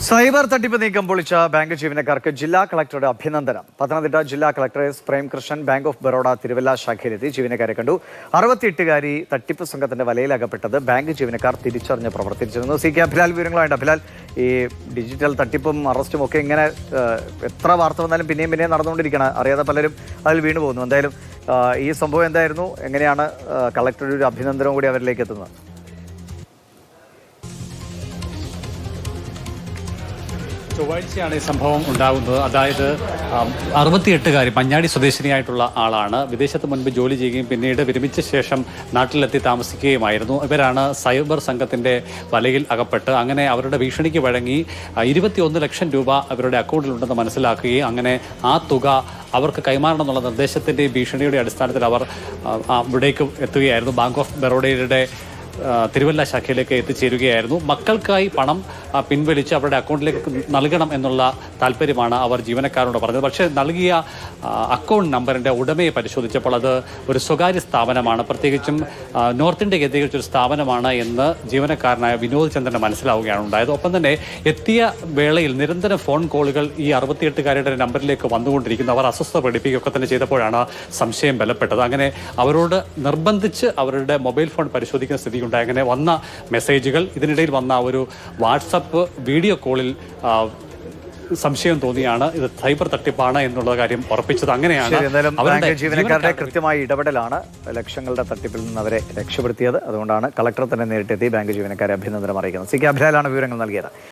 Cyber തട്ടിപ്പ് നീക്കം പൊളിച്ച ബാങ്ക് ജീവനക്കാർക്ക് ജില്ലാ കളക്ടറുടെ അഭിനന്ദനം. പത്തനംതിട്ട ജില്ലാ collector S Premkrishnan bank of Baroda Thiruvalla ശാഖയിലെത്തി ജീവനക്കാരെ കണ്ടു. 68കാരി തട്ടിപ്പ് സംഘത്തിന്റെ വലയിലകപ്പെട്ടത് ബാങ്ക് ജീവനക്കാർ തിരിച്ചറിഞ്ഞ് പ്രവർത്തിച്ചിരുന്നു. സി കെ അഭിലാൽ വിവരങ്ങളുണ്ട്. അഭിലാൽ, ഈ ഡിജിറ്റൽ തട്ടിപ്പും അറസ്റ്റും ഒക്കെ ഇങ്ങനെ എത്ര വാർത്ത വന്നാലും പിന്നെയും നടന്നുകൊണ്ടിരിക്കണം. അറിയാതെ പലരും അതിൽ വീണു പോകുന്നു. എന്തായാലും ഈ സംഭവം എന്തായിരുന്നു, എങ്ങനെയാണ് കളക്ടറുടെ ഒരു അഭിനന്ദനവും കൂടി അവരിലേക്ക് എത്തുന്നത്? ചൊവ്വാഴ്ചയാണ് ഈ സംഭവം ഉണ്ടാകുന്നത്. അതായത് 68കാരി മഞ്ഞാടി സ്വദേശിനിയായിട്ടുള്ള ആളാണ്. വിദേശത്ത് മുൻപ് ജോലി ചെയ്യുകയും പിന്നീട് വിരമിച്ച ശേഷം നാട്ടിലെത്തി താമസിക്കുകയുമായിരുന്നു. ഇവരാണ് സൈബർ സംഘത്തിൻ്റെ വലയിൽ അകപ്പെട്ട് അങ്ങനെ അവരുടെ ഭീഷണിക്ക് വഴങ്ങി 21 ലക്ഷം രൂപ അവരുടെ അക്കൗണ്ടിലുണ്ടെന്ന് മനസ്സിലാക്കുകയും അങ്ങനെ ആ തുക അവർക്ക് കൈമാറണം എന്നുള്ള നിർദ്ദേശത്തിൻ്റെ ഭീഷണിയുടെ അടിസ്ഥാനത്തിൽ അവർ ഇവിടേക്ക് എത്തുകയായിരുന്നു. ബാങ്ക് ഓഫ് ബറോഡയുടെ തിരുവല്ല ശാഖയിലേക്ക് എത്തിച്ചേരുകയായിരുന്നു. മക്കൾക്കായി പണം പിൻവലിച്ച് അവരുടെ അക്കൗണ്ടിലേക്ക് നൽകണം എന്നുള്ള താല്പര്യമാണ് അവർ ജീവനക്കാരോട് പറഞ്ഞത്. പക്ഷേ നൽകിയ അക്കൗണ്ട് നമ്പറിൻ്റെ ഉടമയെ പരിശോധിച്ചപ്പോൾ അത് ഒരു സ്വകാര്യ സ്ഥാപനമാണ്, പ്രത്യേകിച്ചും നോർത്ത് ഇന്ത്യ കേന്ദ്രീകരിച്ചൊരു സ്ഥാപനമാണ് എന്ന് ജീവനക്കാരനായ വിനോദ് ചന്ദ്രന് മനസ്സിലാവുകയാണ് ഉണ്ടായത്. ഒപ്പം തന്നെ എത്തിയ വേളയിൽ നിരന്തരം ഫോൺ കോളുകൾ ഈ 68കാരുടെ നമ്പറിലേക്ക് വന്നുകൊണ്ടിരിക്കുന്നു. അവർ അസ്വസ്ഥത പ്രകടിപ്പിക്കുകയൊക്കെ തന്നെ ചെയ്തപ്പോഴാണ് സംശയം ബലപ്പെട്ടത്. അങ്ങനെ അവരോട് നിർബന്ധിച്ച് അവരുടെ മൊബൈൽ ഫോൺ പരിശോധിക്കുന്ന സ്ഥിതി ഉണ്ടായി. അങ്ങനെ വന്ന മെസ്സേജുകൾ, ഇതിനിടയിൽ വന്ന ഒരു വാട്സപ്പ് വീഡിയോ കോളിൽ സംശയം തോന്നിയാണ് ഇത് സൈബർ തട്ടിപ്പാണ് എന്നുള്ള കാര്യം ഉറപ്പിച്ചത്. അങ്ങനെയാണ് ജീവനക്കാരുടെ കൃത്യമായ ഇടപെടലാണ് ലക്ഷങ്ങളുടെ തട്ടിപ്പിൽ നിന്ന് അവരെ രക്ഷപ്പെടുത്തിയത്. അതുകൊണ്ടാണ് കളക്ടർ തന്നെ നേരിട്ടെത്തി ബാങ്ക് ജീവനക്കാരെ അഭിനന്ദനം അറിയിക്കുന്നത്. സി കെ അഭിലാലാണ് വിവരങ്ങൾ നൽകിയത്.